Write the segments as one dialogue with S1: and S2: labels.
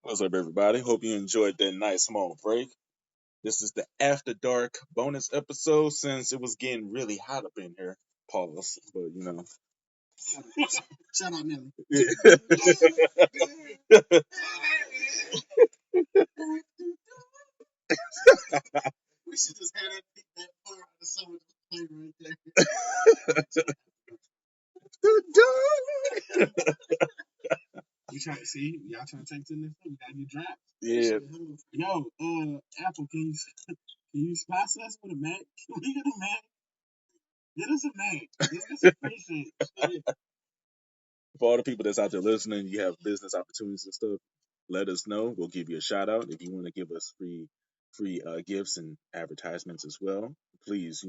S1: What's up, everybody? Hope you enjoyed that nice small break. This is the After Dark bonus episode since it was getting really hot up in here. Pause, but you know.
S2: Shout out Nelly.
S1: Yeah.
S2: We should just have that part of the song just play right there. We try to see y'all trying to take to this thing. We gotta get dropped.
S1: Yeah.
S2: Yo, Apple, can you sponsor us with a Mac? Can we get a Mac? Get us a Mac. Get us a free shit.
S1: For all the people that's out there listening, you have business opportunities and stuff. Let us know. We'll give you a shout out if you want to give us free gifts and advertisements as well. Please,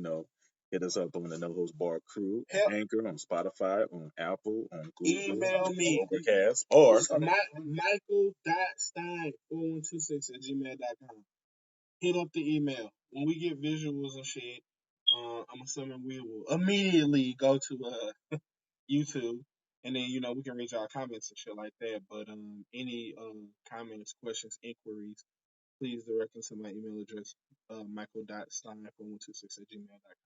S1: hit us up on the No Host Bar Crew,
S2: Help.
S1: Anchor, on Spotify, on Apple, on Google,
S2: Email me.
S1: Overcast, or
S2: Michael.stein4126@gmail.com. Hit up the email. When we get visuals and shit, I'm assuming we will immediately go to YouTube, and then we can read our comments and shit like that. But any comments, questions, inquiries, please direct them to my email address, michael.stein4126@gmail.com.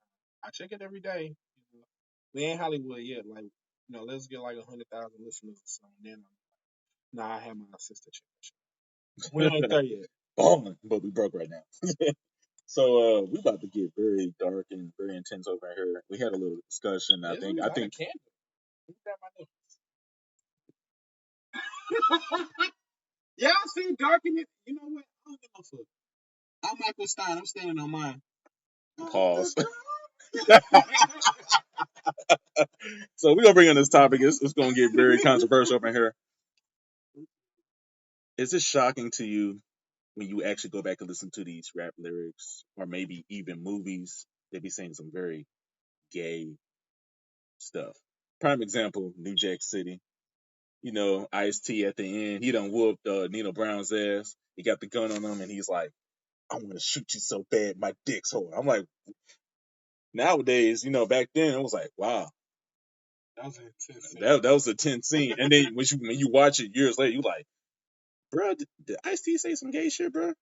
S2: I check it every day. We ain't Hollywood yet. Like, let's get like 100,000 listeners or something. Then I have my assistant check that shit. We ain't there yet.
S1: balling, but we broke right now. So we about to get very dark and very intense over here. We had a little discussion. I think
S2: Candle. Look at my nose. Y'all see dark in it? You know what? I don't give no fuck. I'm Michael Stein. I'm standing on mine.
S1: Pause. So we're gonna bring on this topic. It's gonna get very controversial up in here. Is it shocking to you when you actually go back and listen to these rap lyrics, or maybe even movies? They be saying some very gay stuff. Prime example: New Jack City. Ice-T at the end, he done whooped Nino Brown's ass. He got the gun on him, and he's like, "I'm gonna shoot you so bad, my dick's hard." I'm like, nowadays, back then it was like, wow,
S2: That was an intense scene.
S1: that was a tense scene. And then when you watch it years later, you like, bro, did Ice-T say some gay shit, bro?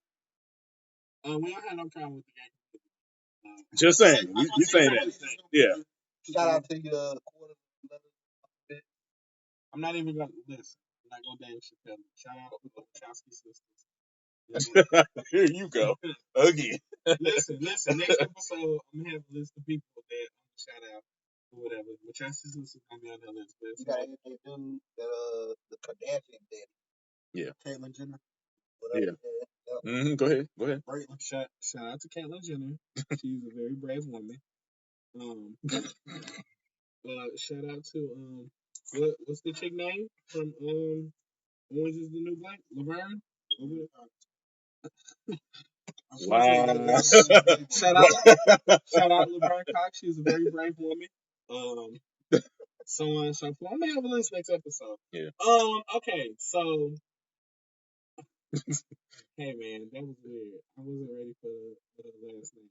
S2: We don't have no problem with the game.
S1: Just saying, we saying that, yeah.
S3: Shout out to your quarter.
S2: I'm not even gonna listen. I'm not gonna Dave Chappelle. Shout out to the Wachowski sisters.
S1: Here you go again.
S2: Listen. Next episode, I'm gonna have a list of people that I'm gonna shout out or whatever. Wachowski sisters gonna be on that list. But
S3: You gotta do the Kardashian daddy.
S1: Yeah.
S2: Caitlyn Jenner.
S1: Yeah. Go ahead.
S2: Shout out to Caitlyn Jenner. She's a very brave woman. Shout out to what's the chick name from Orange is the New Black? Laverne.
S1: Wow.
S2: Shout out Laverne Cox. She's a very brave woman. So on and so forth. I'm gonna have a list next episode.
S1: Yeah.
S2: Okay, so hey man, that was weird. I wasn't ready for the last name.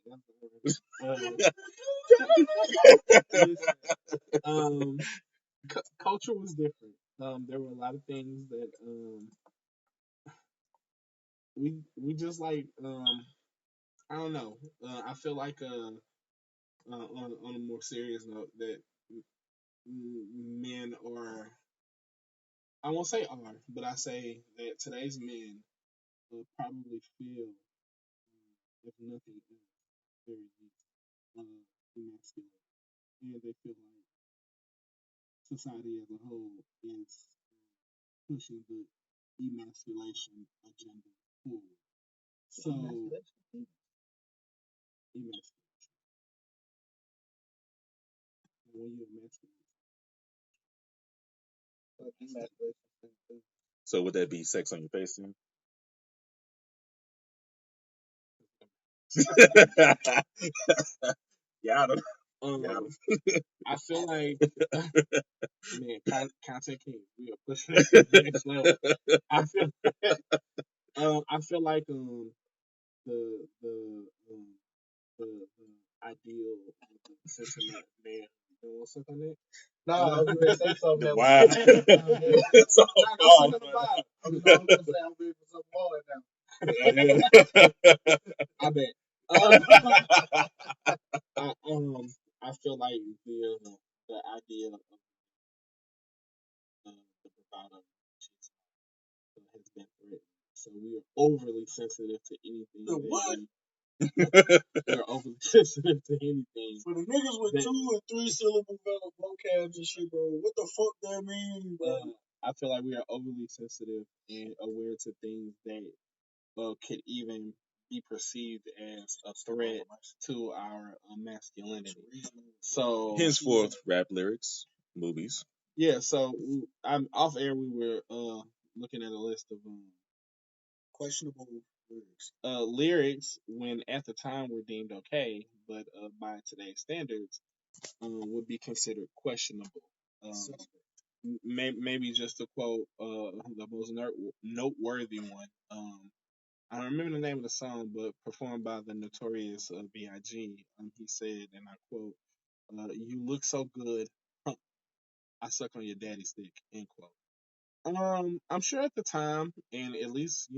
S2: Culture was different. There were a lot of things that we just like. I don't know. I feel like on a more serious note that men are. I won't say are, but I say that today's men probably feel, if nothing else, very emasculated, and they feel like society as a whole is pushing the emasculation agenda forward. So, emasculation. When you emasculate.
S1: So would that be sex on your face then? Got him.
S2: I feel like, man, content king. We are pushing it to the next level. I feel like the ideal sentiment man. You know what's up on that?
S3: No, I was going to say something.
S1: Wow.
S3: I'm ready for
S2: I bet. Uh, I feel like the idea of the bravado has been threatened. So we are overly sensitive to anything. The what? We're overly sensitive to anything. For the niggas with 2 and 3 syllable vocabs and shit, bro, what the fuck that mean, bro? I feel like we are overly sensitive and aware to things that could even be perceived as a threat to our masculinity. So
S1: henceforth, rap lyrics, movies.
S2: yeah, so I'm off air. We were looking at a list of questionable lyrics. Lyrics when at the time were deemed okay, but by today's standards would be considered questionable. Maybe just to quote the most noteworthy one. I don't remember the name of the song, but performed by the notorious B.I.G. He said, and I quote, "You look so good, huh, I suck on your daddy's dick." End quote. I'm sure at the time, and at least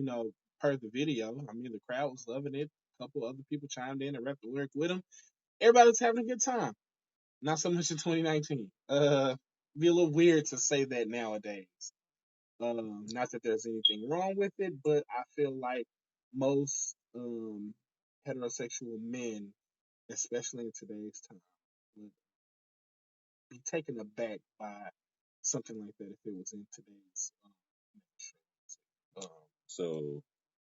S2: per the video, I mean the crowd was loving it. A couple other people chimed in and rapped the lyric with him. Everybody was having a good time. Not so much in 2019. Be a little weird to say that nowadays. Not that there's anything wrong with it, but I feel like most heterosexual men, especially in today's time, would be taken aback by something like that if it was in today's
S1: So,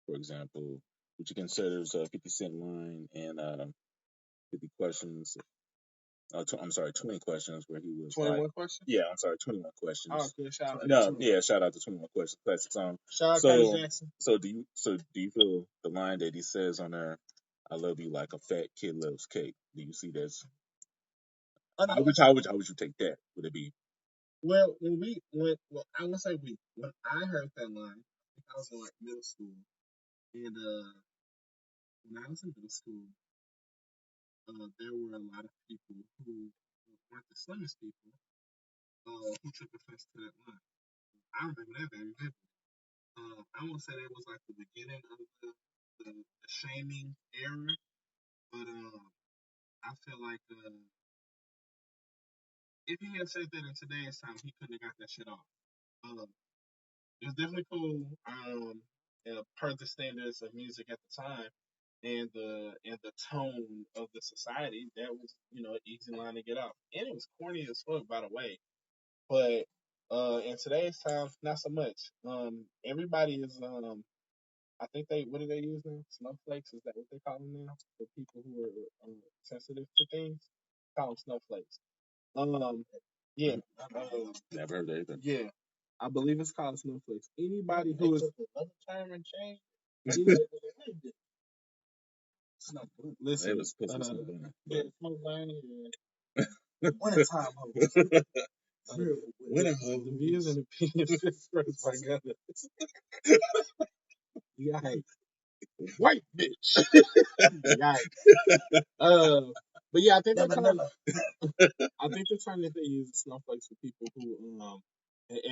S1: for example, would you consider 50 Cent line and 50 questions? I'm sorry, 20 questions where he was
S2: 21 questions.
S1: Yeah, I'm sorry, 21
S2: Oh,
S1: questions.
S2: good shout out.
S1: No, yeah, shout out to 21 questions, classic song.
S2: Shout out
S1: So,
S2: Curtis Jackson.
S1: do you feel the line that he says on there, "I love you like a fat kid loves cake"? Do you see that's how would you take that? Would it be
S2: Well, well, I would say when I heard that line, I think I was in like middle school, and when I was in middle school, there were a lot of people who weren't the slimmest people who took offense to that line. I remember that very vividly. I won't say that was like the beginning of the shaming era, but I feel like if he had said that in today's time, he couldn't have got that shit off. Uh, it was definitely cool. Per the standards of music at the time and the tone of the society, that was an easy line to get off, and it was corny as fuck, by the way. But in today's time, not so much. Everybody is I think they what do they use now? Snowflakes, is that what they call them now? For people who are sensitive to things, call them snowflakes. Yeah,
S1: never heard of anything?
S2: yeah. I believe it's called snowflakes. Anybody who is another term and changed. Listen,
S1: It was supposed to be something.
S2: yeah, smoke line, winter time hoes.
S1: Winter
S2: The views and opinions expressed by God. Yikes. White bitch. Yikes. But yeah, I think that's kind of, I think the term that they use is snowflakes for people who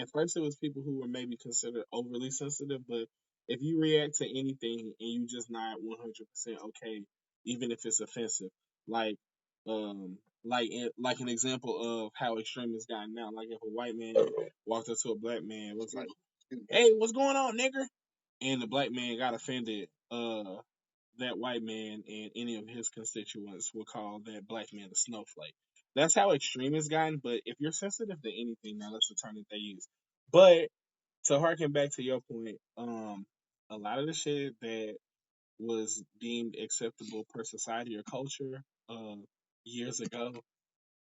S2: at first it was people who were maybe considered overly sensitive, but if you react to anything and you just not 100% okay, even if it's offensive, like like an example of how extreme it's gotten now. Like if a white man walked up to a black man and was like, "Hey, what's going on, nigger?" and the black man got offended, that white man and any of his constituents will call that black man a snowflake. That's how extreme it's gotten. But if you're sensitive to anything, now that's the term that they use. But to harken back to your point, a lot of the shit that was deemed acceptable per society or culture years ago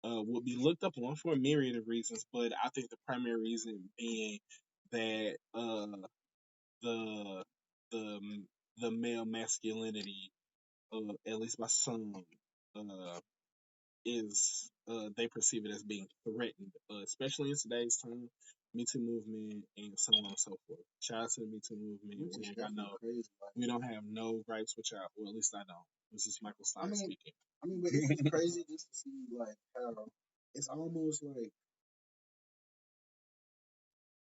S2: would be looked up on for a myriad of reasons. But I think the primary reason being that the the the male masculinity, at least by some, uh, is they perceive it as being threatened, especially in today's time. Me Too movement and so on and so forth. Shout out to the Me Too movement. We don't have no gripes with y'all. Well, at least I don't. This is Michael Stein speaking.
S3: I mean, but it's just crazy just to see like how it's almost like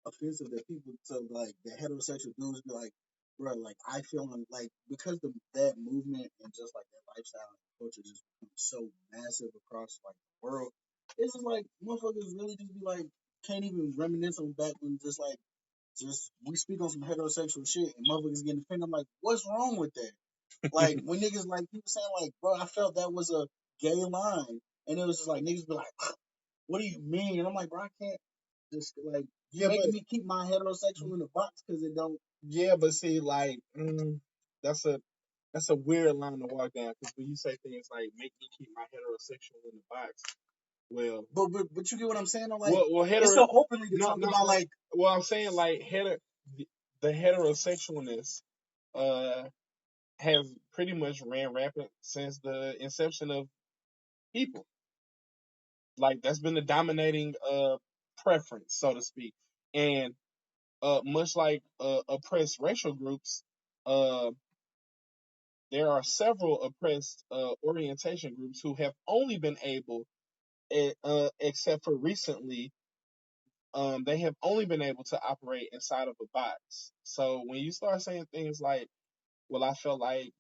S3: offensive that people to like the heterosexual dudes be like, bro, like I feel like because that movement and just like that lifestyle and culture just becomes so massive across like the world, it's just like motherfuckers really just be like can't even reminisce on back when just we speak on some heterosexual shit and motherfuckers getting offended. I'm like, what's wrong with that? Like when niggas like people saying like, bro, I felt that was a gay line, and it was just like niggas be like, what do you mean? And I'm like, bro, I can't just like you
S2: Yeah, but
S3: making me keep my heterosexual in the box because it don't.
S2: yeah, but see, like, that's a weird line to walk down because when you say things like "make me keep my heterosexual in the box," well,
S3: But you get what I'm saying? Though? Like
S2: well,
S3: it's
S2: hetero.
S3: so openly to
S2: No,
S3: talk
S2: no,
S3: about
S2: no.
S3: like.
S2: Well, I'm saying like the heterosexualness uh has pretty much ran rampant since the inception of people. Like that's been the dominating preference, so to speak, and much like oppressed racial groups, uh there are several oppressed orientation groups who have only been able, except for recently, they have only been able to operate inside of a box. So when you start saying things like, "Well, I felt like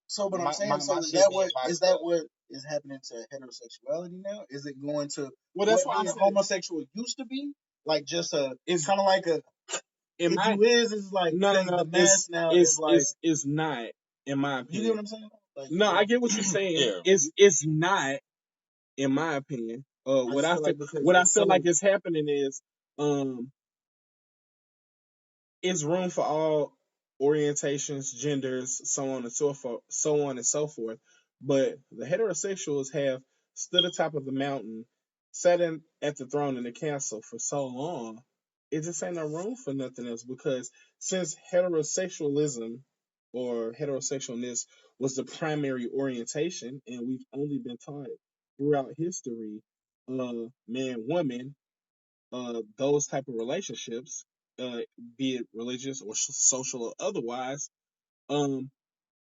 S3: So, but I'm saying,
S2: my
S3: so
S2: shit being
S3: is
S2: boxed
S3: that
S2: up."
S3: what is happening to heterosexuality now? Is it going to
S2: Well,
S3: what
S2: that's why I
S3: being
S2: said
S3: homosexual used to be? Like just a
S2: it's
S3: kind of like a
S2: in
S3: if
S2: my
S3: you is like
S2: no no
S3: because
S2: no
S3: the mask now is like
S2: it's not in my
S3: you get
S2: opinion.
S3: what I'm saying? Like
S2: No, I get what you're saying.
S1: Yeah.
S2: It's not in my opinion.
S3: I just feel like because
S2: What I
S3: it's
S2: feel like
S3: so
S2: is happening is um it's room for all orientations, genders, so on and so forth. But the heterosexuals have stood atop of the mountain, sat in at the throne in the castle for so long, it just ain't no room for nothing else. Because since heterosexualism or heterosexualness was the primary orientation, and we've only been taught throughout history, man, woman, those type of relationships, be it religious or social or otherwise, um,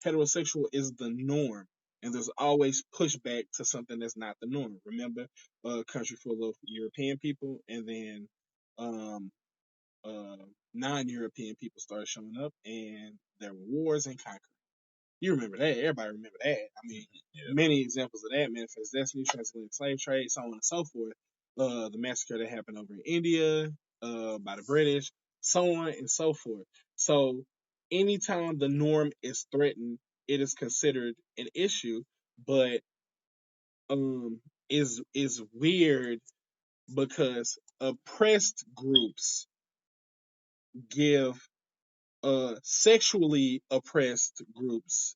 S2: heterosexual is the norm, and there's always pushback to something that's not the norm. Remember, a country full of European people, and then um, uh, non-European people started showing up, and there were wars and conquest. You remember that. Everybody remember that. I mean,
S1: Yeah.
S2: many examples of that: Manifest Destiny, Transatlantic Slave Trade, so on and so forth. The massacre that happened over in India by the British, so on and so forth. So, anytime the norm is threatened, it is considered an issue. But um, is weird because oppressed groups give sexually oppressed groups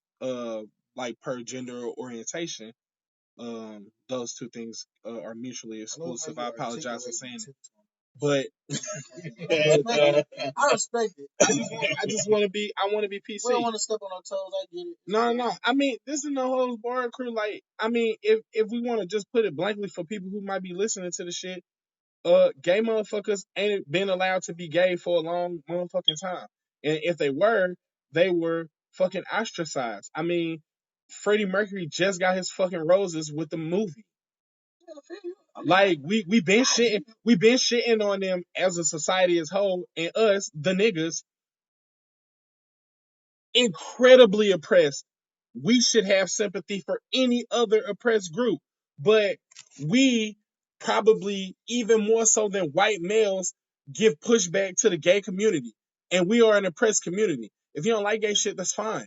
S2: like per gender or orientation. Those two things are mutually
S3: I love how
S2: exclusive.
S3: you
S2: I apologize for
S3: articulate
S2: saying it, but
S3: I respect it. I respect it.
S2: I just want to be I want to be
S3: We don't
S2: PC.
S3: want to step on our toes. I get it. It's
S2: No,
S3: cool.
S2: no. I mean, this is no holds barred crew. Like, I mean, if we want to just put it blankly for people who might be listening to the shit, gay motherfuckers ain't been allowed to be gay for a long motherfucking time. And if they were fucking ostracized. I mean, Freddie Mercury just got his fucking roses with the movie.
S3: Yeah, I feel you. I mean,
S2: Like we been shitting on them as a society as whole, and us, the niggas, incredibly oppressed. We should have sympathy for any other oppressed group, but we probably even more so than white males give pushback to the gay community, and we are an oppressed community. If you don't like gay shit, that's fine.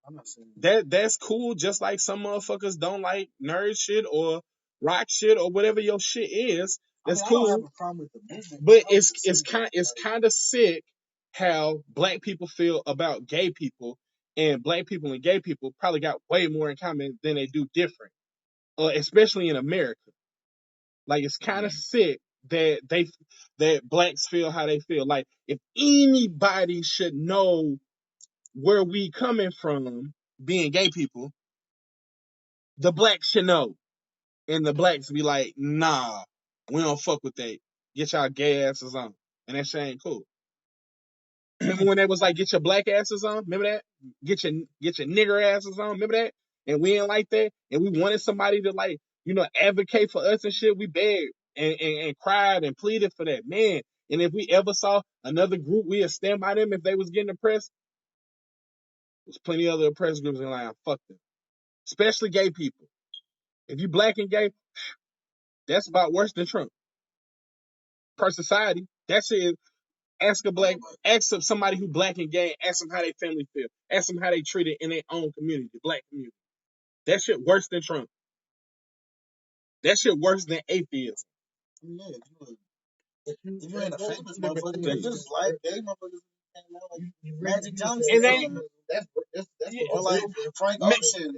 S3: I'm not saying
S2: That's cool. Just like some motherfuckers don't like nerd shit or rock shit or whatever your shit is.
S3: I
S2: That's
S3: mean, I don't have
S2: cool.
S3: a problem with the movement.
S2: But
S3: I was just saying,
S2: it's
S3: like,
S2: kind of sick how black people feel about gay people, and black people and gay people probably got way more in common than they do different, especially in America. Like it's kind of sick that that blacks feel how they feel. Like if anybody should know where we coming from, being gay people, the blacks should know, and the blacks be like, nah, we don't fuck with that. Get y'all gay asses on, and that shit ain't cool. Remember when they was like, get your black asses on? Remember that? Get your nigger asses on. Remember that? And we ain't like that. And we wanted somebody to like, advocate for us and shit. We begged and cried and pleaded for that. Man, And if we ever saw another group, we'd stand by them if they was getting oppressed. There's plenty of other oppressed groups in line. Fuck them. Especially gay people. If you black and gay, that's about worse than Trump. Per society, that shit is ask somebody who black and gay, ask them how their family feel. Ask them how they treated in their own community, the black community. That shit worse than Trump. That shit worse than atheism.
S3: Yeah, if you ain't a famous motherfucker, you just like gay motherfuckers came out like Magic Johnson.
S2: And they,
S3: That's
S2: yeah,
S3: or like Frank
S2: Ma-
S3: Ocean,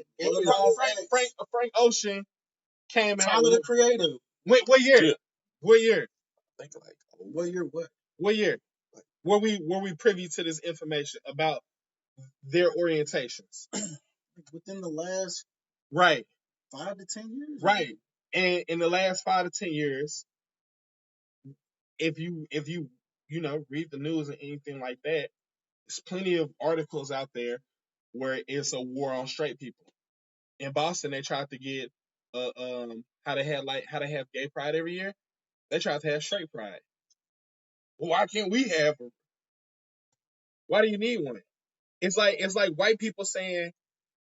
S2: Frank Ocean came out.
S3: Tyler the Creator.
S2: What year?
S1: Yeah.
S2: What year?
S1: I think like
S3: What year? What?
S2: What year? Were we privy to this information about their orientations?
S3: Within the last
S2: Right.
S3: 5 to 10 years.
S2: Right. And in the last 5 to 10 years, if you read the news and anything like that, there's plenty of articles out there where it's a war on straight people. In Boston, they tried to get how they have gay pride every year. They tried to have straight pride. Well, why can't we have them? Why do you need one? It's like white people saying,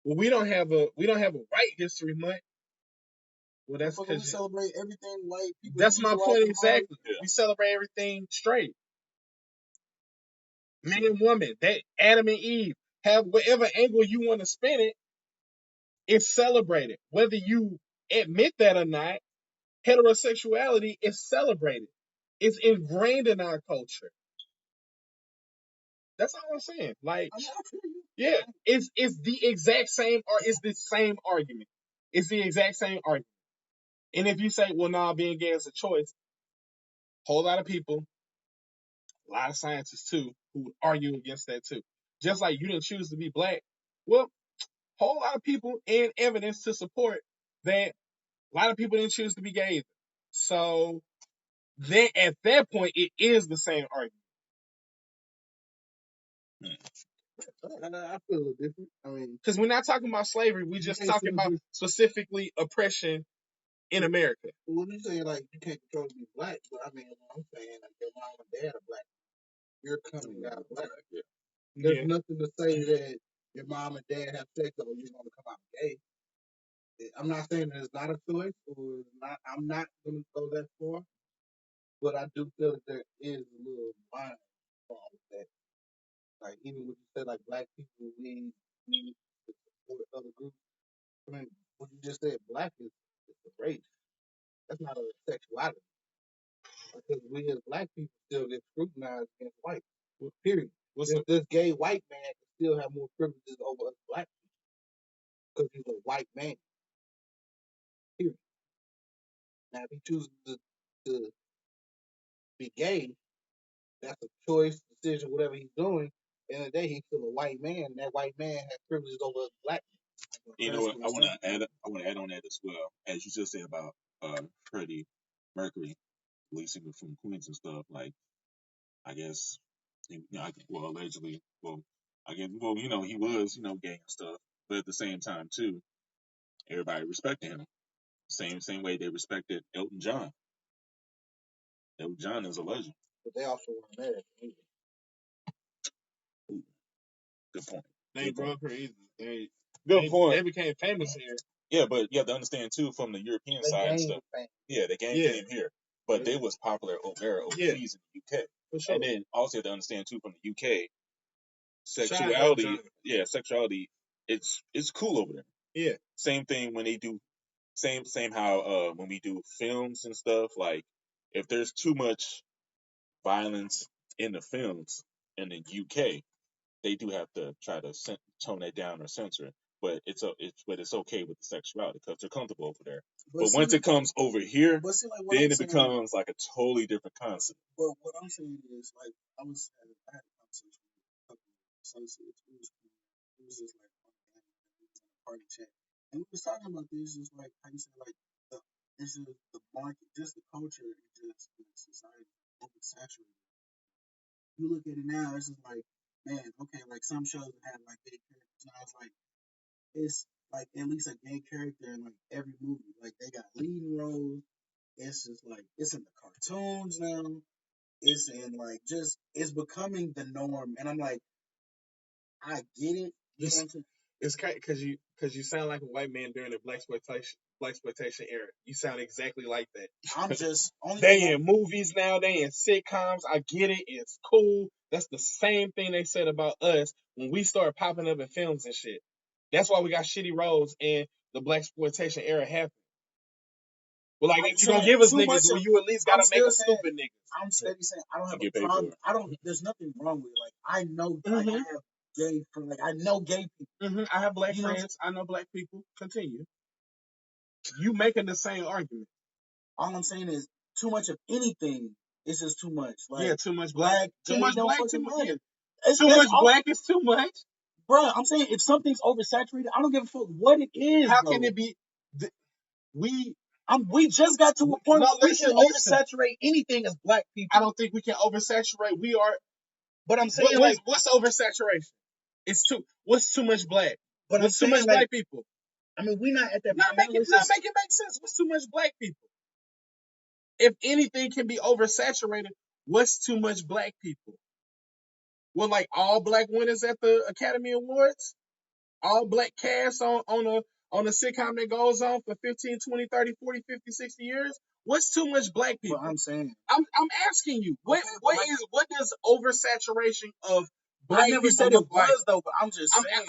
S2: well, we don't have a white history month. Well, that's
S3: Motherfucker, we
S2: because
S3: celebrate everything white people.
S2: that's
S3: do
S2: my
S3: throughout
S2: point
S3: the
S2: exactly.
S1: Yeah.
S2: We celebrate everything straight. Man and woman, that Adam and Eve, have whatever angle you want to spin it, it's celebrated. Whether you admit that or not, heterosexuality is celebrated. It's ingrained in our culture. That's all I'm saying. Like,
S3: I mean, I feel you.
S2: yeah, it's the exact same, or it's the same argument. It's the exact same argument. And if you say, well, nah, being gay is a choice, whole lot of people, a lot of scientists too, who would argue against that too. Just like you didn't choose to be black, well, whole lot of people and evidence to support that a lot of people didn't choose to be gay either. So then at that point, it is the same argument.
S3: I feel a little different. I mean,
S2: Because we're not talking about slavery, we're just talking about specifically oppression in America.
S3: when you say like you can't control me black, but I mean, I'm saying like your mom and dad are black. You're coming out black.
S1: yeah.
S3: There's nothing to say that your mom and dad have sex or you're gonna come out gay. I'm not saying that it's not a choice or not. I'm not gonna go that far, but I do feel that there is a little line wrong with that. Like even when you say like black people we support other groups. I mean, what you just said, black is a race. That's not a sexuality. Because we as black people still get scrutinized against white. Period. This gay white man can still have more privileges over us black people because he's a white man. Period. Now, if he chooses to be gay, that's a choice, decision, whatever he's doing. At the end of the day, he's still a white man, and that white man has privileges over us black people.
S1: You know what? I want to add on that as well. As you just said about Freddie Mercury releasing from Queens and stuff. Like I guess, well, allegedly, well, I guess, well, he was, gay and stuff. But at the same time, too, everybody respected him. Same way they respected Elton John. Elton John is a legend.
S3: But they also weren't married either.
S1: Ooh, good point.
S2: They
S1: Good
S2: grew
S1: point.
S2: up here either.
S1: Good point.
S2: They became famous here.
S1: Yeah, but you have to understand too from the European side and stuff. Yeah, the game came here, but they was popular overseas in the UK.
S2: For sure.
S1: And then also you have to understand too from the UK, sexuality. Yeah, sexuality. It's cool over there.
S2: Yeah.
S1: Same thing when they do. Same how when we do films and stuff. Like if there's too much violence in the films in the UK, they do have to try to tone that down or censor it. But it's okay with the sexuality because they're comfortable over there. But once it comes over here, then it becomes like a totally different concept.
S3: But what I'm saying is like I had a conversation with a couple of associates. It was just like on a party chat, and we was talking about this. Just like how you said, like it's just the market, just the culture, and just the society oversaturated. You look at it now, it's just like, man, okay, like some shows have like gay characters. Now it's like at least a gay character in like every movie. Like they got leading roles. It's just like it's in the cartoons now. it's in like just it's becoming the norm, and I'm like, I get it. You know what I'm saying?
S2: It's because you sound like a white man during the black exploitation era. You sound exactly like that.
S3: I'm just only thing.
S2: They in movies now. They in sitcoms. I get it. It's cool. That's the same thing they said about us when we started popping up in films and shit. That's why we got shitty roles and the black exploitation era happened. Well, like
S3: I'm
S2: if you gonna
S3: saying
S2: give us
S3: too
S2: niggas,
S3: much
S2: well,
S3: of.
S2: you at least
S3: I'm
S2: gotta make
S3: still
S2: them
S3: saying.
S2: stupid niggas.
S3: I'm steady saying I don't
S1: You
S3: have a
S1: get paid for
S3: problem.
S1: it.
S3: I don't. There's nothing wrong with it. Like I know, like I have gay friends. Like I know gay people.
S2: I have black
S3: You know,
S2: friends. I know black people. Continue. You making the same argument.
S3: all I'm saying is too much of anything is just too much.
S2: Yeah,
S3: Like
S2: too much black.
S3: black,
S2: Too
S3: gay,
S2: much
S3: don't
S2: black. Too
S3: fucking
S2: much. Yeah.
S3: matter.
S2: Too
S3: That's
S2: much
S3: all,
S2: black is too much.
S3: bro. I'm saying if something's oversaturated, I don't give a fuck what it is,
S2: How can
S3: bro.
S2: it be? We
S3: We just got to a point
S2: no
S3: where we can
S2: listen.
S3: oversaturate anything as black
S2: I
S3: people.
S2: don't think we can oversaturate. We are.
S3: But I'm saying like,
S2: What's oversaturation? It's too. What's too much black?
S3: but I'm
S2: What's too
S3: saying
S2: much
S3: like,
S2: black people?
S3: I mean, we not at that
S2: Not
S3: point
S2: make
S3: where
S2: it.
S3: it's
S2: Not
S3: just
S2: make it make sense. What's too much black people? If anything can be oversaturated, what's too much black people? Well, like all black winners at the Academy Awards, all black cast on a sitcom that goes on for 15, 20, 30, 40, 50, 60 years. What's too much black
S3: what
S2: people?
S3: I'm saying.
S2: I'm asking you,
S3: Okay, but like,
S2: what does oversaturation of
S3: I
S2: black
S3: never
S2: people
S3: said it
S2: look like?
S3: was though, but I'm just saying.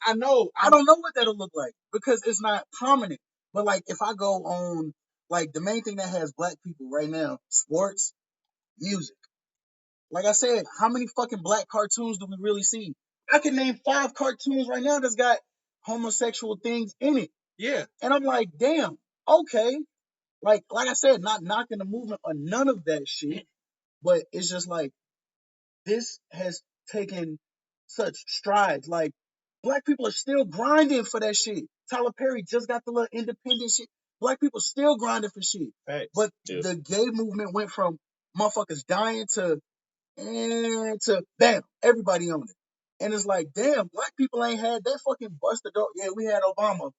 S2: I know.
S3: I don't know what that'll look like because it's not prominent. But like if I go on like the main thing that has black people right now, sports, music. Like I said, how many fucking black cartoons do we really see? I can name 5 cartoons right now that's got homosexual things in it.
S2: Yeah.
S3: And I'm like, damn, okay. Like I said, not knocking the movement or none of that shit. But it's just like this has taken such strides. Like black people are still grinding for that shit. Tyler Perry just got the little independent shit. Black people still grinding for shit.
S2: Facts.
S3: But
S1: Yes.
S3: the gay movement went from motherfuckers dying to bam, everybody on it. And it's like, damn, black people ain't had that fucking busted door. Yeah, we had Obama.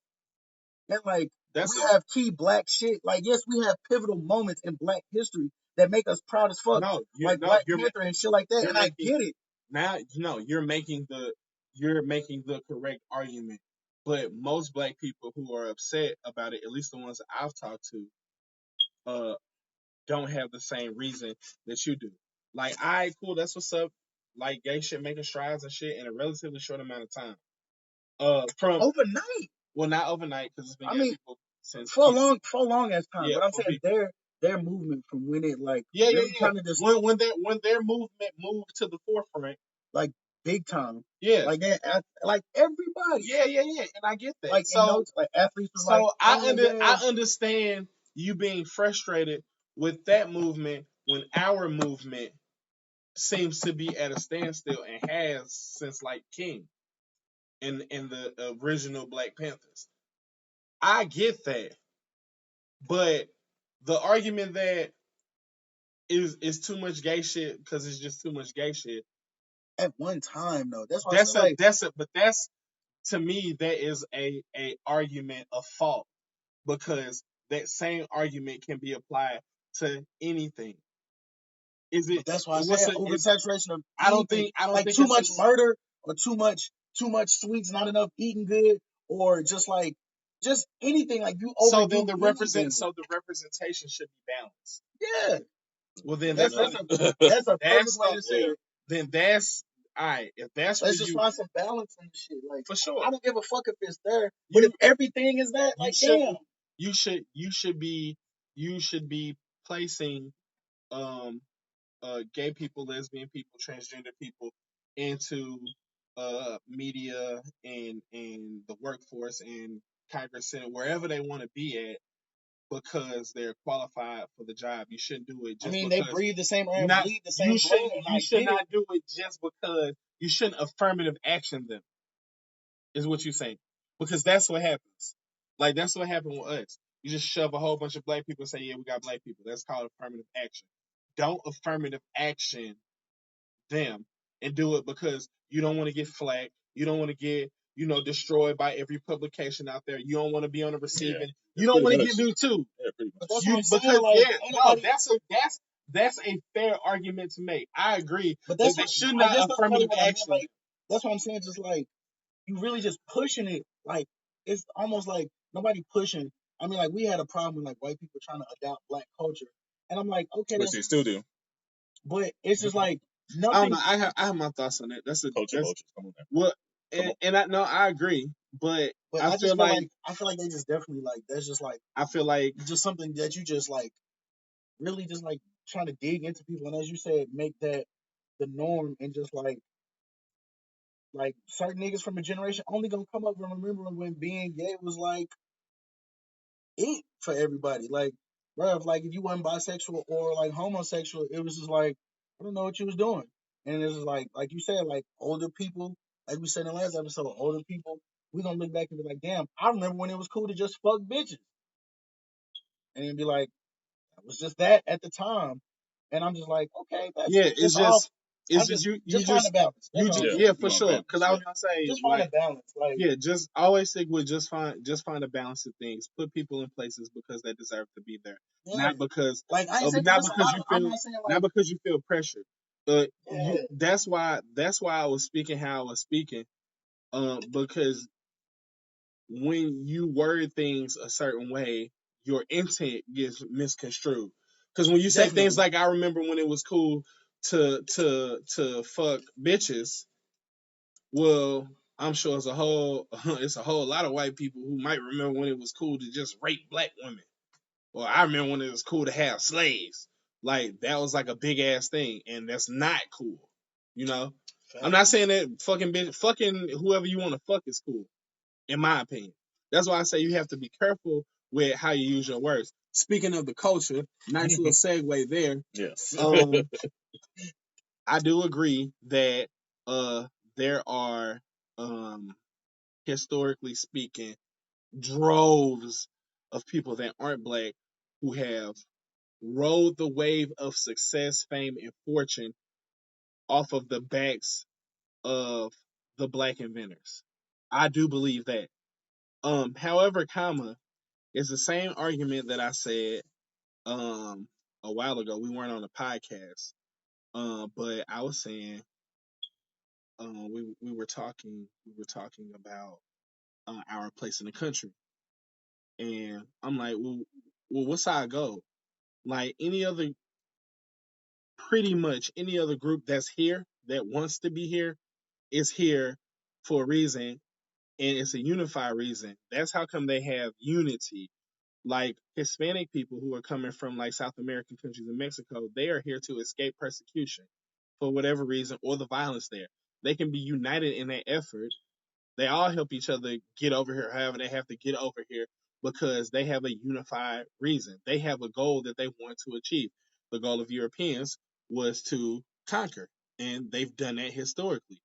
S3: And like
S2: That's
S3: we
S2: a
S3: have key black shit. Like, yes, we have pivotal moments in black history that make us proud as fuck.
S2: no.
S3: Like
S2: No.
S3: Black Panther and shit like that.
S2: You're
S3: And I
S2: making
S3: get it.
S2: now. No, you're making the correct argument. But most black people who are upset about it, at least the ones that I've talked to, uh, don't have the same reason that you do. Like, I cool, that's what's up. Like gay shit making strides and shit in a relatively short amount of time. From
S3: Overnight.
S2: well, not overnight because it's been
S3: I
S2: gay
S3: mean,
S2: people since
S3: for a long ass time.
S2: yeah,
S3: But I'm
S2: for
S3: saying their movement from when it like
S2: yeah, yeah,
S3: really
S2: yeah.
S3: kind of just
S2: When their movement moved to the forefront,
S3: like big time.
S2: yeah,
S3: Like that, like everybody.
S2: yeah, yeah, yeah, and I get that.
S3: Like in notes, like athletes was like,
S2: So
S3: oh yeah.
S2: I understand you being frustrated with that movement when our movement seems to be at a standstill and has since like King in the original Black Panthers. I get that, but the argument that is too much gay shit because it's just too much gay shit.
S3: At one time though. That's why I said like
S2: That's to me that is a argument of fault because that same argument can be applied to anything. Is it?
S3: but that's why I
S2: What's
S3: said
S2: it? Is
S3: oversaturation of
S2: I don't
S3: anything.
S2: think I don't
S3: Like
S2: think
S3: too
S2: it's a
S3: much murder or too much sweets, not enough eating good, or just like just anything. Like you
S2: so then
S3: overdo anything.
S2: the representation should be balanced.
S3: Yeah.
S2: Well then
S3: That's
S1: No.
S3: that's a that's a perfect
S2: that's
S3: way to say
S1: Yeah.
S3: it.
S2: then that's all right. If that's where
S3: Let's just find some balance in the shit. Like
S2: for sure
S3: I don't give a fuck if it's there, but if
S2: you
S3: everything is that,
S2: you
S3: like damn.
S2: shouldn't you should be placing um gay people, lesbian people, transgender people into media and the workforce and Congress Senate wherever they want to be at because they're qualified for the job. You shouldn't do it
S3: I
S2: just
S3: mean, they
S2: because
S3: breathe the same air and
S2: not
S3: bleed the same blood, and
S2: you
S3: I
S2: should
S3: get it.
S2: not do it just because you shouldn't affirmative action them is what you're saying because that's what happens. Like that's what happened with us. You just shove a whole bunch of black people and say, yeah, we got black people. That's called affirmative action. Don't affirmative action them and do it because you don't want to get flack. You don't want to get, destroyed by every publication out there. You don't want to be on the
S1: Yeah.
S2: receiving. You
S1: It's
S2: don't
S1: pretty
S2: want to
S1: much.
S2: get me too.
S1: Yeah, pretty
S3: But
S1: much.
S3: that's what
S2: You
S3: I'm saying.
S2: because
S3: Like,
S2: yeah,
S3: ain't
S2: no,
S3: nobody.
S2: that's a fair argument to make. I agree
S3: But
S2: that
S3: that's
S2: they
S3: what
S2: should
S3: I
S2: not
S3: guess that's really
S2: affirmative
S3: what I meant.
S2: action.
S3: Like that's what I'm saying. Just like you really just pushing it. Like it's almost like nobody pushing. I mean, like we had a problem with like white people trying to adopt black culture, and I'm like, okay,
S1: Which
S3: that's.
S1: they still do.
S3: But it's just like
S2: I don't know.
S3: nothing.
S2: I have my thoughts on that.
S1: Culture
S2: That's
S1: vultures. Come on now.
S2: what,
S1: Come on.
S2: and I know I agree, but
S3: But I just feel like they just definitely like that's just like
S2: I feel like
S3: just something that you just like really just like trying to dig into people, and as you said, make that the norm, and just like certain niggas from a generation only gonna come up and remember when being gay was like it for everybody. Like, bruh, if you wasn't bisexual or like homosexual, it was just like I don't know what you was doing. And it's just like you said, like older people, like we said in the last episode, older people, we gonna look back and be like, damn, I remember when it was cool to just fuck bitches, and then be like, it was just that at the time. And I'm just like, okay, that's
S2: yeah,
S3: just all. I
S2: it's just
S3: just
S2: you
S3: find a balance. That's
S2: you
S3: all
S2: just
S3: I'm
S1: Yeah,
S3: saying.
S2: yeah,
S1: you
S2: for
S1: want
S2: sure. Because
S1: balance.
S2: I
S1: Yeah.
S2: was gonna say
S3: Just find a
S2: like
S3: balance. Like,
S2: yeah, just always stick with just find a balance of things. Put people in places because they deserve to be there,
S3: yeah,
S2: not because
S3: like I ain't saying
S2: not
S3: there's a
S2: because
S3: lot.
S2: you
S3: I'm
S2: feel
S3: not saying
S2: not
S3: like,
S2: because you feel pressure. But you
S3: yeah,
S2: that's why I was speaking how I was speaking. Because when you word things a certain way, your intent gets misconstrued. Because when you say things
S3: definitely.
S2: like "I remember when it was cool to fuck bitches," well, I'm sure it's a whole it's a whole lot of white people who might remember when it was cool to just rape black women. Or I remember when it was cool to have slaves. Like that was like a big ass thing, and that's not cool. You know, I'm not
S3: Facts.
S2: saying that fucking whoever you want to fuck is cool, in my opinion. That's why I say you have to be careful with how you use your words. Speaking of the culture, nice little segue there.
S1: Yes.
S2: Um, I do agree that there are um historically speaking droves of people that aren't black who have rode the wave of success, fame, and fortune off of the backs of the black inventors. I do believe that. However, comma is the same argument that I said um a while ago. We weren't on a podcast. But I was saying we were talking about our place in the country. And I'm like, well, what's our goal? Like pretty much any other group that's here that wants to be here is here for a reason, and it's a unified reason. That's how come they have unity. Like Hispanic people who are coming from like South American countries and Mexico, they are here to escape persecution for whatever reason or the violence there. They can be united in that effort. They all help each other get over here, however they have to get over here, because they have a unified reason. They have a goal that they want to achieve. The goal of Europeans was to conquer, and they've done that historically.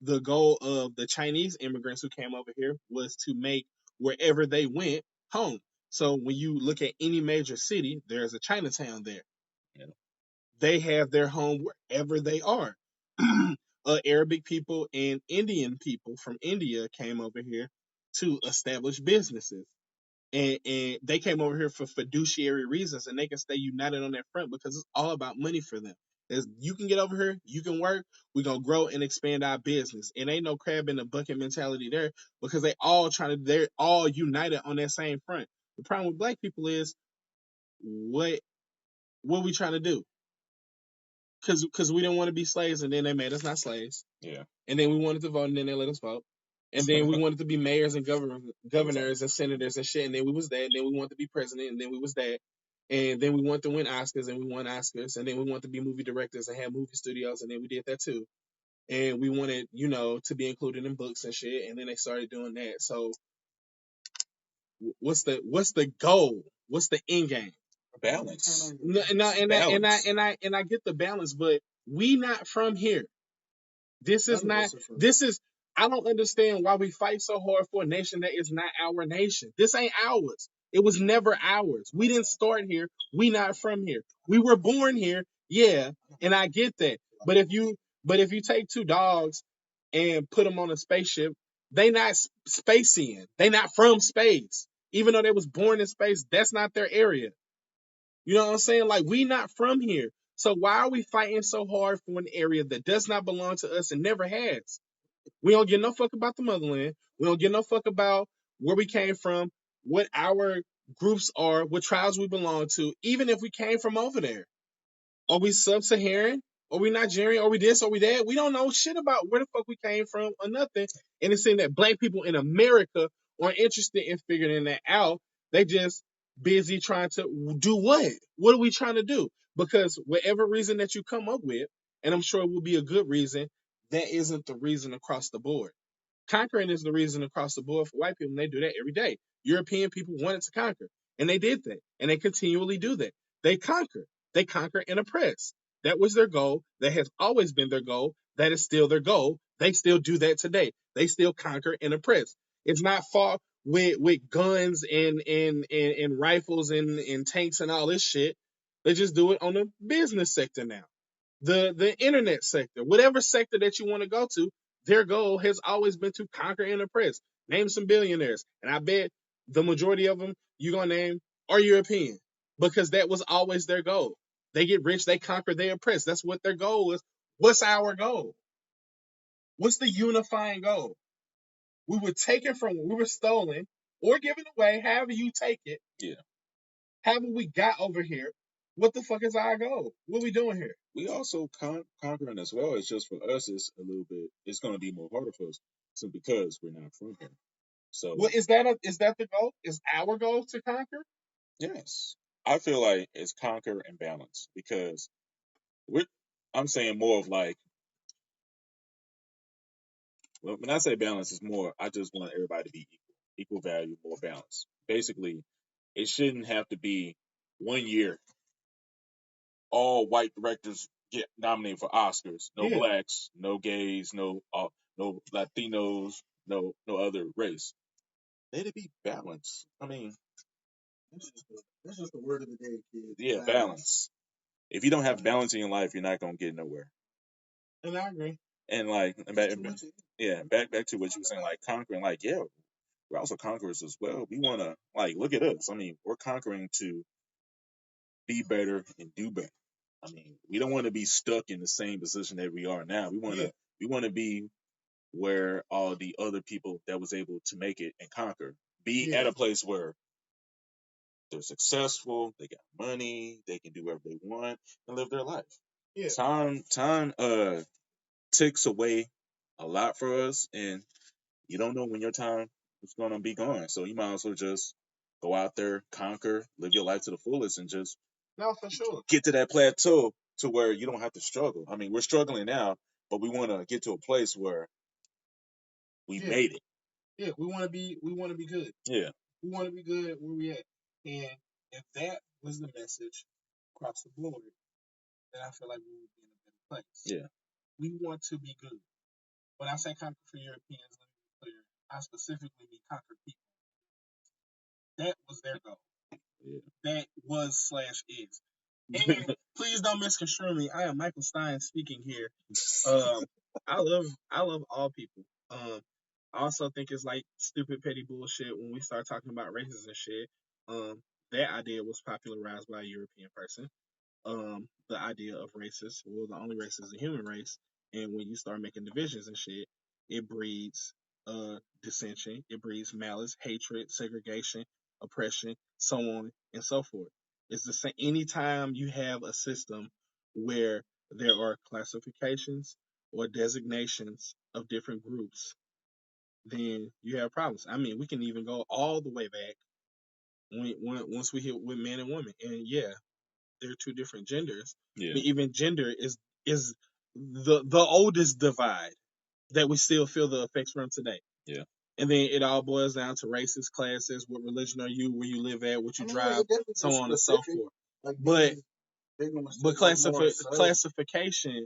S2: The goal of the Chinese immigrants who came over here was to make wherever they went home. So when you look at any major city, there's a Chinatown there.
S1: Yeah.
S2: They have their home wherever they are. Arabic people and Indian people from India came over here to establish businesses. And they came over here for fiduciary reasons, and they can stay united on that front because it's all about money for them. As you can get over here, you can work, we're gonna grow and expand our business. And ain't no crab in the bucket mentality there because they're all united on that same front. The problem with black people is what we trying to do? Because we didn't want to be slaves, and then they made us not slaves.
S1: Yeah.
S2: And then we wanted to vote, and then they let us vote. And then we wanted to be mayors and
S1: That was
S2: governors and senators and shit. And then we was that. And then we wanted to be president, and then we was that. And then we wanted to win Oscars, and we won Oscars. And then we wanted to be movie directors and have movie studios, and then we did that too. And we wanted, to be included in books and shit. And then they started doing that. So what's the goal? What's the end game?
S1: balance.
S2: No, no,
S1: Balance.
S2: and I get the balance, but we not from here. This is
S3: None of
S2: not.
S3: us are from
S2: This is. I don't understand why we fight so hard for a nation that is not our nation. This ain't ours. It was never ours. We didn't start here. We not from here. We were born here. Yeah, and I get that. But if you take two dogs and put them on a spaceship, they not spacian. They not from space. Even though they was born in space, that's not their area. You know what I'm saying? Like we not from here. So why are we fighting so hard for an area that does not belong to us and never has? We don't give no fuck about the motherland. We don't give no fuck about where we came from, what our groups are, what tribes we belong to, even if we came from over there. Are we sub-Saharan? Are we Nigerian? Are we this? Are we that? We don't know shit about where the fuck we came from or nothing. And it's saying that black people in America aren't interested in figuring that out. They just busy trying to do what? What are we trying to do? Because whatever reason that you come up with, and I'm sure it will be a good reason, that isn't the reason across the board. Conquering is the reason across the board for white people, and they do that every day. European people wanted to conquer, and they did that, and they continually do that. They conquer. They conquer and oppress. That was their goal. That has always been their goal. That is still their goal. They still do that today. They still conquer and oppress. It's not fought with guns and rifles and tanks and all this shit. They just do it on the business sector now, the internet sector, whatever sector that you want to go to, their goal has always been to conquer and oppress. Name some billionaires, and I bet the majority of them you're gonna name are European because that was always their goal. They get rich, they conquer, they oppress. That's what their goal is. What's our goal? What's the unifying goal? We were taken from, we were stolen or given away, however you take it.
S1: Yeah.
S2: However we got over here. What the fuck is our goal? What are we doing here?
S1: We also conquering as well. It's just for us, it's a little bit. It's going to be more harder for us, simply because we're not from here. So,
S2: Well, is that the goal? Is our goal to conquer?
S1: yes, I feel like it's conquer and balance because we're. I'm saying more of like, well, when I say balance, it's more. I just want everybody to be equal value, more balance. Basically, it shouldn't have to be 1 year all white directors get nominated for Oscars. No
S2: Yeah.
S1: blacks, no gays, no Latinos, no other race. Let it be balanced. I mean,
S3: That's just the word of the day, kids.
S1: yeah,
S3: Balance.
S1: balance. If you don't have
S3: Balance.
S1: balance in your life, you're not gonna get nowhere.
S2: And I agree.
S1: And like,
S3: It's too much.
S1: yeah, back to what you were saying, like conquering. Like, yeah, we're also conquerors as well. We wanna like look at us. I mean, we're conquering to be better and do better. I mean, we don't want to be stuck in the same position that we are now.
S2: Yeah.
S1: We want to be where all the other people that was able to make it and conquer be
S2: Yeah.
S1: at a place where they're successful, they got money, they can do whatever they want and live their life.
S2: Yeah.
S1: Time ticks away a lot for us, and you don't know when your time is gonna be gone. So you might as well just go out there, conquer, live your life to the fullest, and just
S2: No, for sure.
S1: get to that plateau to where you don't have to struggle. I mean, we're struggling now, but we want to get to a place where we
S2: Yeah.
S1: made it.
S2: Yeah. We want to be good.
S1: Yeah,
S2: We want to be good where we at. And if that was the message across the board, then I feel like we would be in a better place.
S1: yeah,
S2: We want to be good. When I say conquer for Europeans, let me be clear. I specifically mean conquer people. That was their goal.
S1: yeah.
S2: That was slash is. And please don't misconstrue me. I am Michael Stein speaking here. Um, I love all people. I also think it's like stupid petty bullshit when we start talking about races and shit. That idea was popularized by a European person. The idea of races. Well, the only race is the human race, and when you start making divisions and shit, it breeds dissension, it breeds malice, hatred, segregation, oppression, so on and so forth. It's the same. Anytime you have a system where there are classifications or designations of different groups, then you have problems. I mean, we can even go all the way back once we hit with men and women, and yeah, they're two different genders,
S1: Yeah,
S2: but even gender is the oldest divide that we still feel the effects from today.
S1: yeah.
S2: And then it all boils down to races, classes, what religion are you, where you live at, what
S3: I
S2: you
S3: mean, like,
S2: drive,
S3: it definitely
S2: so
S3: gets
S2: on and so
S3: specific.
S2: forth.
S3: Like
S2: But
S3: they're gonna
S2: but
S3: still like more so.
S2: classification,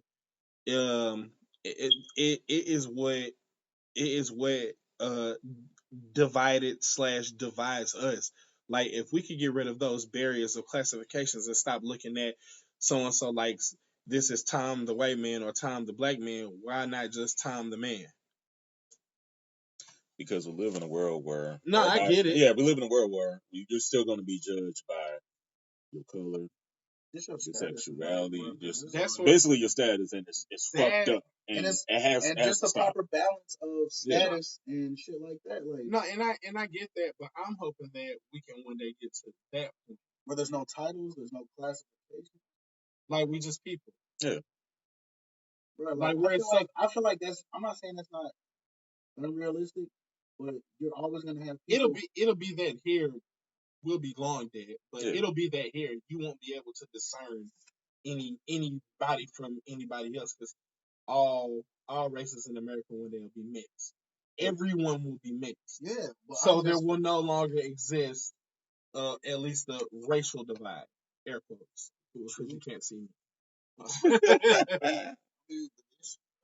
S2: it is what uh divided slash divides us. Like if we could get rid of those barriers of classifications and stop looking at so and so like this is Tom the white man or Tom the black man, why not just Tom the man?
S1: Because we live in a world where
S2: No, I
S1: everybody,
S2: get it.
S1: yeah, we live in a world where you're still going to be judged by your color,
S3: It's your
S1: your
S3: status in life,
S1: sexuality,
S3: bro.
S1: just
S2: That's what
S1: basically your status, and it's fucked
S2: that
S1: up,
S3: And
S1: and
S3: it's
S1: it
S3: and
S1: has
S3: just
S1: to
S3: a
S1: stop.
S3: proper balance of
S1: Yeah,
S3: status and shit like that. Like
S2: no, and I get that, but I'm hoping that we can one day get to that point.
S3: where there's no titles, there's no classification.
S2: Like we just people.
S1: yeah,
S3: Bro, like
S2: Like where it's so
S3: I feel like that's I'm not saying that's not unrealistic, but you're always gonna have
S2: it'll
S3: people.
S2: be it'll be that here we'll be long dead, but
S1: yeah.
S2: it'll be that here you won't be able to discern anybody from anybody else because all races in America one day will be mixed. Everyone will be mixed.
S3: Yeah, but
S2: So there will no longer exist at least the racial divide. Air quotes. Because you can't see me.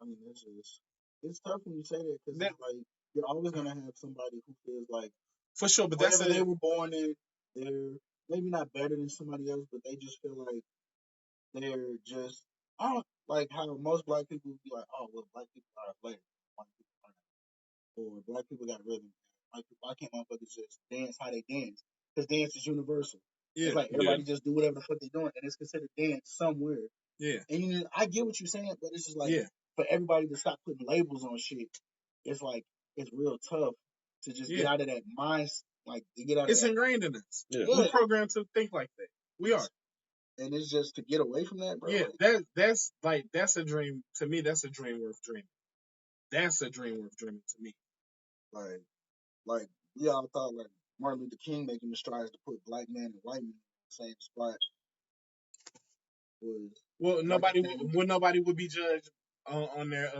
S3: I mean, it's tough when you say that because
S2: That,
S3: it's like you're always gonna have somebody who feels like
S2: for sure, but that's
S3: whatever they
S2: a
S3: were born in, they're maybe not better than somebody else, but they just feel like they're just I don't like how most black people would be like, oh well, black people are athletic, white people are not, or black people got rhythm. Like why can't motherfuckers just dance how they dance? Because dance is universal.
S2: yeah,
S3: It's like
S1: Yeah.
S3: everybody just do whatever the fuck they doing, and it's considered dance somewhere.
S2: yeah,
S3: And I get what you're saying, but it's just like
S2: yeah,
S3: for everybody to stop putting labels on shit, it's like it's real tough to just get
S2: yeah.
S3: out of that mind, like to get out of
S2: It's
S3: that.
S2: ingrained in us.
S1: Yeah.
S3: Yeah,
S2: We're programmed to think like that. We are.
S3: and it's just to get away from that, bro.
S2: Yeah,
S3: Like,
S2: that's a dream to me. That's a dream worth dreaming. That's a dream worth dreaming to me.
S3: like, like we all thought like Martin Luther King making the strides to put black men and white men in the same spot was
S2: Well,
S3: like a
S2: nobody
S3: thing.
S2: nobody would be judged on their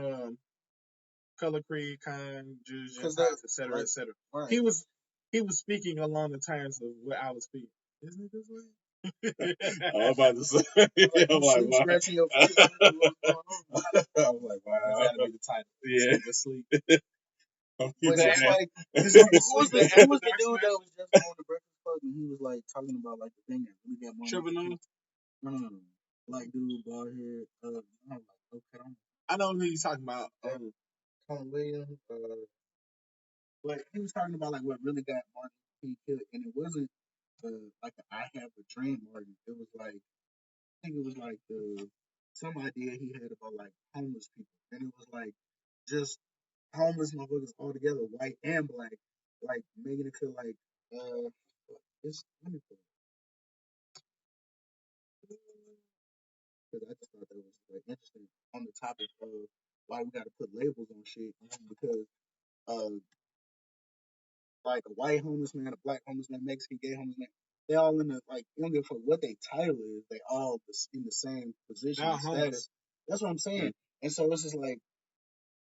S2: color, creed, kind, Jews,
S3: Because that,
S2: Gentiles, etc.,
S3: like,
S2: etc.
S3: right.
S2: He was he was speaking along the times of what I was speaking. Isn't it this way?
S1: I'm about to say,
S3: Like
S1: I'm
S3: you
S1: like,
S3: sleep
S1: wow.
S3: scratching your face. Wondering what's going on.
S1: I'm like,
S2: That's
S1: wow.
S2: got to be the title.
S1: Yeah,
S2: Sleep asleep.
S1: I'm
S3: But
S1: keeping
S3: just
S1: that.
S3: like,
S2: The
S3: who, who was
S2: sleep
S3: the
S2: after
S3: dude
S2: dark
S3: that
S2: smash.
S3: was just on the Breakfast Club and he was like talking about like the thing that really got Martin
S2: Trevor
S3: Luther King.
S2: Noah.
S3: No. Black dude, bald head. I'm like, okay, I'm
S2: I know who he's talking about.
S3: Tom Williams. But he was talking about like what really got Martin Luther King killed, and it wasn't like the I have a dream Martin. It was like I think it was like some idea he had about like homeless people, and it was like just homeless motherfuckers all together, white and black, like making it feel like it's let me put it because I just thought that was like interesting on the topic of why we got to put labels on shit because uh like a white homeless man, a black homeless man, Mexican gay homeless man, they all in the like you don't give a fuck what their title is, they all in the same position
S2: Now
S3: and
S2: homeless.
S3: status. That's what I'm saying. And so it's just like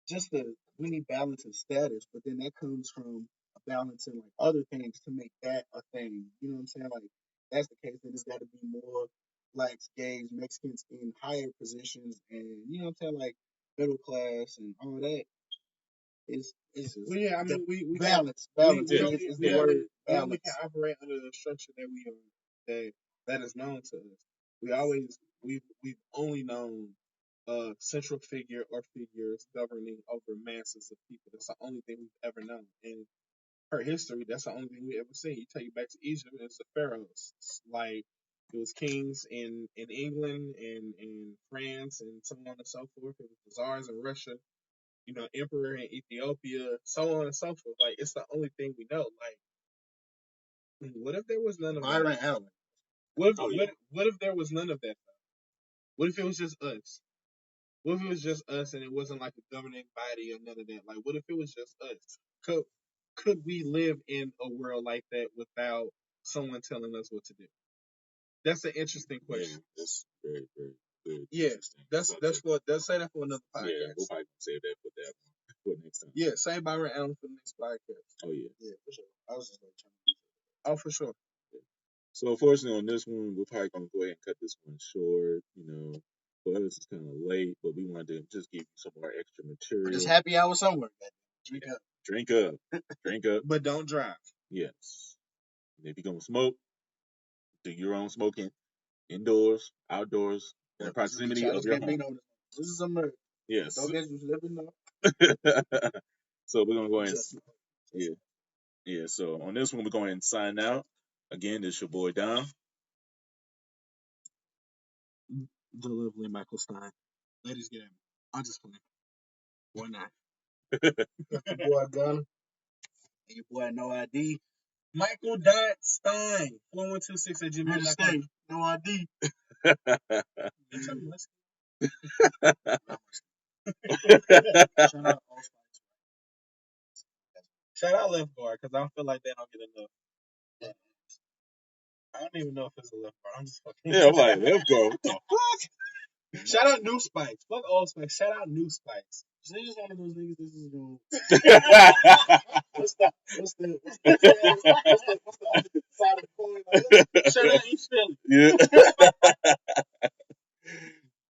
S3: just the we need balance and status, but then that comes from a balance in like other things to make that a thing. You know what I'm saying? Like that's the case, then it's got to be more blacks, gays, Mexicans in higher positions, and you know what I'm saying, like middle class and all that. It's just
S2: Well, yeah, I
S3: the
S2: mean, we got
S3: balance. Balance
S1: Yeah,
S3: is the
S2: we
S3: word.
S2: only can
S3: Balance.
S2: operate under the structure that we are that is known to us. We always we've only known central figure or figures governing over masses of people. That's the only thing we've ever known. In her history, that's the only thing we ever seen. You take it back to Egypt, it's the pharaohs. It's like it was kings in England and in France and so on and so forth. It was the czars in Russia, emperor in Ethiopia, so on and so forth. Like it's the only thing we know. Like, what if there was none of that?
S3: Byron Allen.
S2: What if
S1: Oh yeah.
S2: what if there was none of that? What if it was just us? What if it was just us and it wasn't like a governing body or none of that? Like, what if it was just us? Could could we live in a world like that without someone telling us what to do? That's an interesting
S1: Yeah,
S2: question.
S1: that's very, very good.
S2: Yeah,
S1: Interesting
S2: that's
S1: subject.
S2: for let's say that for another
S1: Yeah, we'll
S2: podcast.
S1: probably save that for next time.
S2: Yeah, say Byron Allen for the next podcast.
S1: Oh yeah.
S3: Yeah, for sure. I was just like trying
S2: Oh, for sure.
S1: So unfortunately on this one, we're probably gonna go ahead and cut this one short. For us it's kind of late, but we wanted to just give you some more extra
S3: but it's
S1: material.
S3: happy hour somewhere. Man. Drink
S1: Yeah.
S3: up.
S1: Drink up, drink up.
S2: But don't drive.
S1: Yes. And if you're gonna smoke, do your own smoking indoors, outdoors, in
S3: Yeah,
S1: the
S3: this is the
S1: proximity of
S3: Childish
S1: your home.
S3: Gambino. This is America.
S1: Yes.
S3: Don't get you living now.
S1: So we're gonna go ahead and
S3: Just,
S1: yeah, yeah. So on this one, we're going to sign out. Again, this is your boy Dom.
S2: The lovely Michael Stein. Ladies, get at me. I'm just playing. Why not? Your boy Gunna and your boy No ID. Michael Dot Stein. 4126 at gmail.com. No ID. Bitch, I'm listening. Shout out Allspice. Shout out Left Guard because I don't feel like they don't get enough. I don't even know if it's a left guard. I'm just fucking.
S1: Yeah, I'm like, let's go. What the fuck?
S2: Shout out New Spikes. Fuck Old Spikes. Shout out New Spikes.
S3: So they just one of those niggas. This is going.
S2: What's the other side of the coin? Like, shout out East Philly.
S1: Yeah.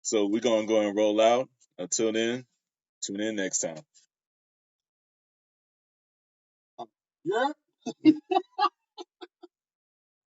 S1: So we're gonna go and roll out. Until then, tune in next time.
S2: Yeah.